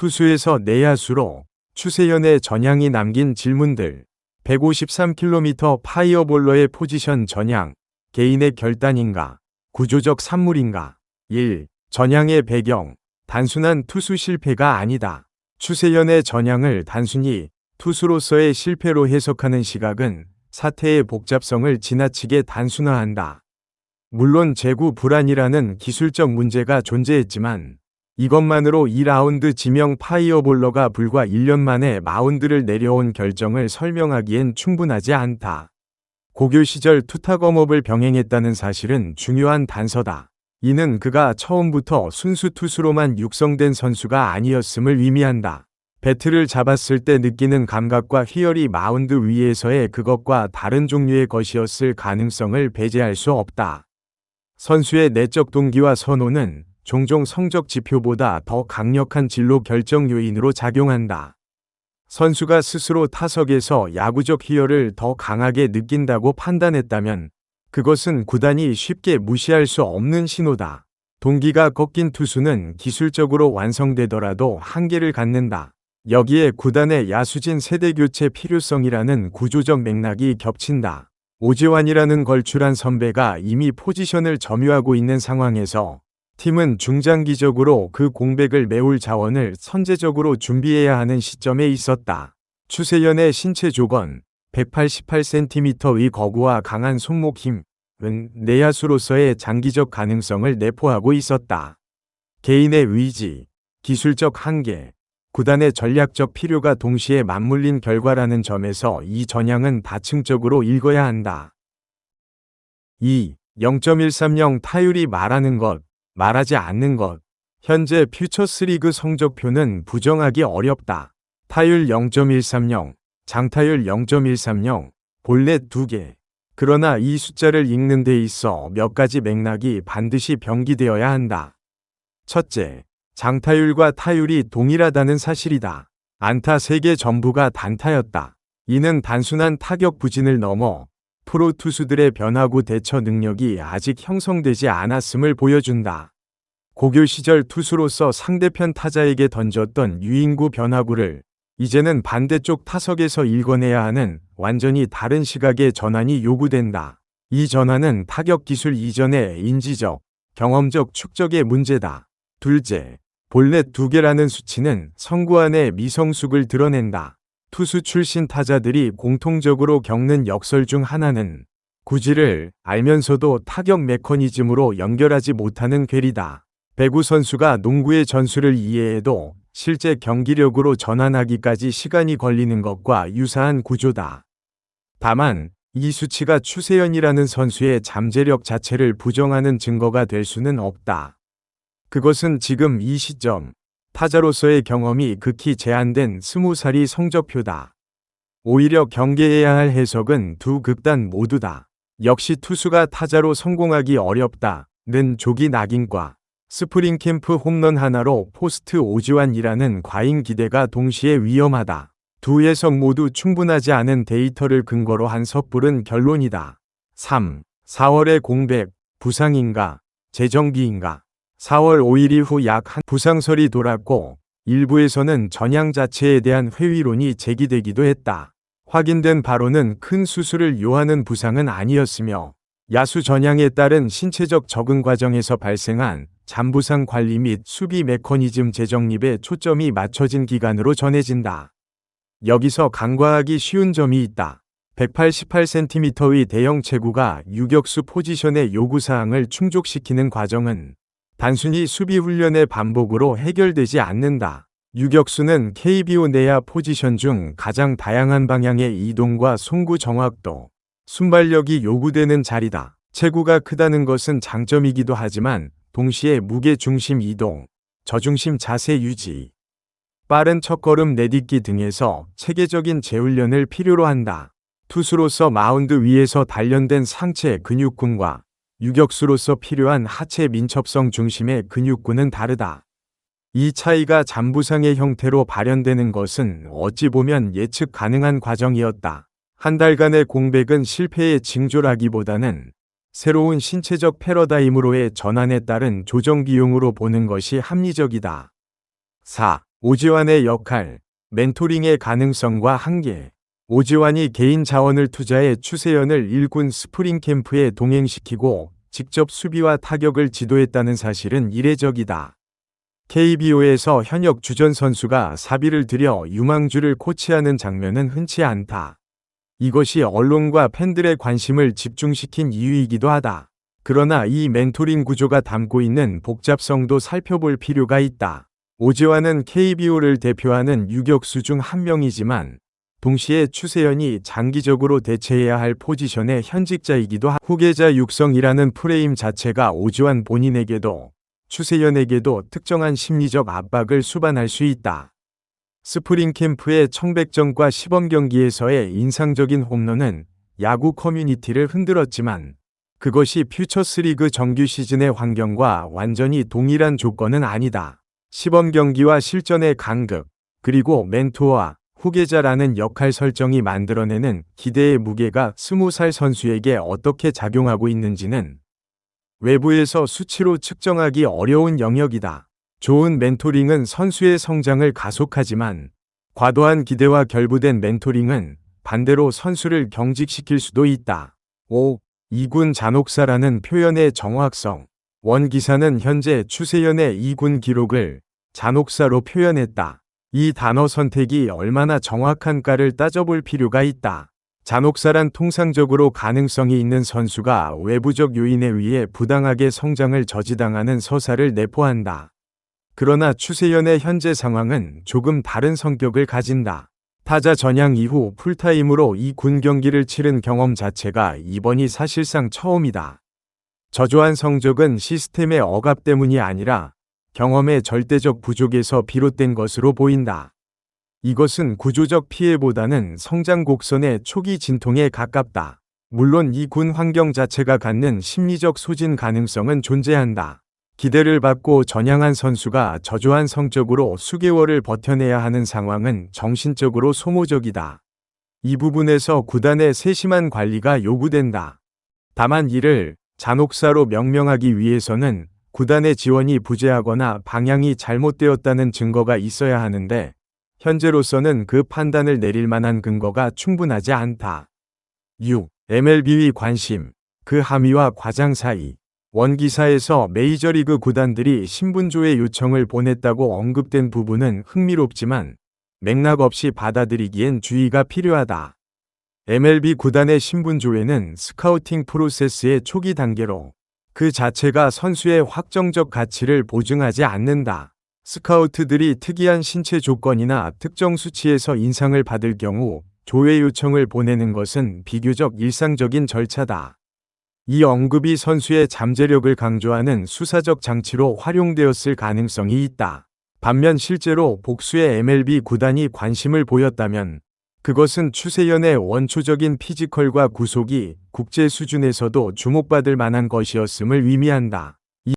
투수에서 내야수로 추세연의 전향이 남긴 질문들. 153km 파이어볼러의 포지션 전향, 개인의 결단인가, 구조적 산물인가? 1. 전향의 배경, 단순한 투수 실패가 아니다. 추세연의 전향을 단순히 투수로서의 실패로 해석하는 시각은 사태의 복잡성을 지나치게 단순화한다. 물론 제구 불안이라는 기술적 문제가 존재했지만 이것만으로 2라운드 지명 파이어볼러가 불과 1년 만에 마운드를 내려온 결정을 설명하기엔 충분하지 않다. 고교 시절 투타검업을 병행했다는 사실은 중요한 단서다. 이는 그가 처음부터 순수 투수로만 육성된 선수가 아니었음을 의미한다. 배트를 잡았을 때 느끼는 감각과 희열이 마운드 위에서의 그것과 다른 종류의 것이었을 가능성을 배제할 수 없다. 선수의 내적 동기와 선호는 종종 성적 지표보다 더 강력한 진로 결정 요인으로 작용한다. 선수가 스스로 타석에서 야구적 희열을 더 강하게 느낀다고 판단했다면 그것은 구단이 쉽게 무시할 수 없는 신호다. 동기가 꺾인 투수는 기술적으로 완성되더라도 한계를 갖는다. 여기에 구단의 야수진 세대교체 필요성이라는 구조적 맥락이 겹친다. 오재환이라는 걸출한 선배가 이미 포지션을 점유하고 있는 상황에서 팀은 중장기적으로 그 공백을 메울 자원을 선제적으로 준비해야 하는 시점에 있었다. 추세연의 신체 조건, 188cm의 거구와 강한 손목 힘은 내야수로서의 장기적 가능성을 내포하고 있었다. 개인의 의지, 기술적 한계, 구단의 전략적 필요가 동시에 맞물린 결과라는 점에서 이 전향은 다층적으로 읽어야 한다. 2. 0.130 타율이 말하는 것, 말하지 않는 것. 현재 퓨처스리그 성적표는 부정하기 어렵다. 타율 0.130, 장타율 0.130, 볼넷 2개. 그러나 이 숫자를 읽는 데 있어 몇 가지 맥락이 반드시 병기되어야 한다. 첫째, 장타율과 타율이 동일하다는 사실이다. 안타 3개 전부가 단타였다. 이는 단순한 타격 부진을 넘어 프로 투수들의 변화구 대처 능력이 아직 형성되지 않았음을 보여준다. 고교 시절 투수로서 상대편 타자에게 던졌던 유인구 변화구를 이제는 반대쪽 타석에서 읽어내야 하는 완전히 다른 시각의 전환이 요구된다. 이 전환은 타격 기술 이전의 인지적, 경험적 축적의 문제다. 둘째, 볼넷 2개라는 수치는 성구안의 미성숙을 드러낸다. 투수 출신 타자들이 공통적으로 겪는 역설 중 하나는 구질을 알면서도 타격 메커니즘으로 연결하지 못하는 괴리다. 배구 선수가 농구의 전술을 이해해도 실제 경기력으로 전환하기까지 시간이 걸리는 것과 유사한 구조다. 다만 이 수치가 추세연이라는 선수의 잠재력 자체를 부정하는 증거가 될 수는 없다. 그것은 지금 이 시점 타자로서의 경험이 극히 제한된 20살이 성적표다. 오히려 경계해야 할 해석은 두 극단 모두다. 역시 투수가 타자로 성공하기 어렵다는 조기 낙인과 스프링 캠프 홈런 하나로 포스트 오지환이라는 과잉 기대가 동시에 위험하다. 두 해석 모두 충분하지 않은 데이터를 근거로 한 섣부른 결론이다. 3. 4월의 공백, 부상인가, 재정비인가. 4월 5일 이후 약 한 부상설이 돌았고 일부에서는 전향 자체에 대한 회의론이 제기되기도 했다. 확인된 바로는 큰 수술을 요하는 부상은 아니었으며 야수 전향에 따른 신체적 적응 과정에서 발생한 잠부상 관리 및 수비 메커니즘 재정립에 초점이 맞춰진 기간으로 전해진다. 여기서 간과하기 쉬운 점이 있다. 188cm의 대형 체구가 유격수 포지션의 요구사항을 충족시키는 과정은 단순히 수비 훈련의 반복으로 해결되지 않는다. 유격수는 KBO 내야 포지션 중 가장 다양한 방향의 이동과 송구 정확도, 순발력이 요구되는 자리다. 체구가 크다는 것은 장점이기도 하지만 동시에 무게 중심 이동, 저중심 자세 유지, 빠른 첫걸음 내딛기 등에서 체계적인 재훈련을 필요로 한다. 투수로서 마운드 위에서 단련된 상체 근육군과 유격수로서 필요한 하체 민첩성 중심의 근육군은 다르다. 이 차이가 잠부상의 형태로 발현되는 것은 어찌 보면 예측 가능한 과정이었다. 한 달간의 공백은 실패의 징조라기보다는 새로운 신체적 패러다임으로의 전환에 따른 조정 비용으로 보는 것이 합리적이다. 4. 오지환의 역할, 멘토링의 가능성과 한계. 오지환이 개인 자원을 투자해 추세연을 1군 스프링 캠프에 동행시키고 직접 수비와 타격을 지도했다는 사실은 이례적이다. KBO에서 현역 주전 선수가 사비를 들여 유망주를 코치하는 장면은 흔치 않다. 이것이 언론과 팬들의 관심을 집중시킨 이유이기도 하다. 그러나 이 멘토링 구조가 담고 있는 복잡성도 살펴볼 필요가 있다. 오지환은 KBO를 대표하는 유격수 중 한 명이지만 동시에 추세연이 장기적으로 대체해야 할 포지션의 현직자이기도 하다. 후계자 육성이라는 프레임 자체가 오지환 본인에게도 추세연에게도 특정한 심리적 압박을 수반할 수 있다. 스프링 캠프의 청백전과 시범 경기에서의 인상적인 홈런은 야구 커뮤니티를 흔들었지만 그것이 퓨처스리그 정규 시즌의 환경과 완전히 동일한 조건은 아니다. 시범 경기와 실전의 간극, 그리고 멘토와 후계자라는 역할 설정이 만들어내는 기대의 무게가 20살 선수에게 어떻게 작용하고 있는지는 외부에서 수치로 측정하기 어려운 영역이다. 좋은 멘토링은 선수의 성장을 가속하지만 과도한 기대와 결부된 멘토링은 반대로 선수를 경직시킬 수도 있다. 5. 2군 잔혹사라는 표현의 정확성. 원 기사는 현재 추세연의 2군 기록을 잔혹사로 표현했다. 이 단어 선택이 얼마나 정확한가를 따져볼 필요가 있다. 잔혹사란 통상적으로 가능성이 있는 선수가 외부적 요인에 의해 부당하게 성장을 저지당하는 서사를 내포한다. 그러나 추세연의 현재 상황은 조금 다른 성격을 가진다. 타자 전향 이후 풀타임으로 이 군 경기를 치른 경험 자체가 이번이 사실상 처음이다. 저조한 성적은 시스템의 억압 때문이 아니라 경험의 절대적 부족에서 비롯된 것으로 보인다. 이것은 구조적 피해보다는 성장 곡선의 초기 진통에 가깝다. 물론 이 군 환경 자체가 갖는 심리적 소진 가능성은 존재한다. 기대를 받고 전향한 선수가 저조한 성적으로 수개월을 버텨내야 하는 상황은 정신적으로 소모적이다. 이 부분에서 구단의 세심한 관리가 요구된다. 다만 이를 잔혹사로 명명하기 위해서는 구단의 지원이 부재하거나 방향이 잘못되었다는 증거가 있어야 하는데 현재로서는 그 판단을 내릴 만한 근거가 충분하지 않다. 6. MLB의 관심, 그 함의와 과장 사이. 원 기사에서 메이저리그 구단들이 신분조회 요청을 보냈다고 언급된 부분은 흥미롭지만 맥락 없이 받아들이기엔 주의가 필요하다. MLB 구단의 신분조회는 스카우팅 프로세스의 초기 단계로 그 자체가 선수의 확정적 가치를 보증하지 않는다. 스카우트들이 특이한 신체 조건이나 특정 수치에서 인상을 받을 경우 조회 요청을 보내는 것은 비교적 일상적인 절차다. 이 언급이 선수의 잠재력을 강조하는 수사적 장치로 활용되었을 가능성이 있다. 반면 실제로 복수의 MLB 구단이 관심을 보였다면 그것은 추세연의 원초적인 피지컬과 구속이 국제 수준에서도 주목받을 만한 것이었음을 의미한다.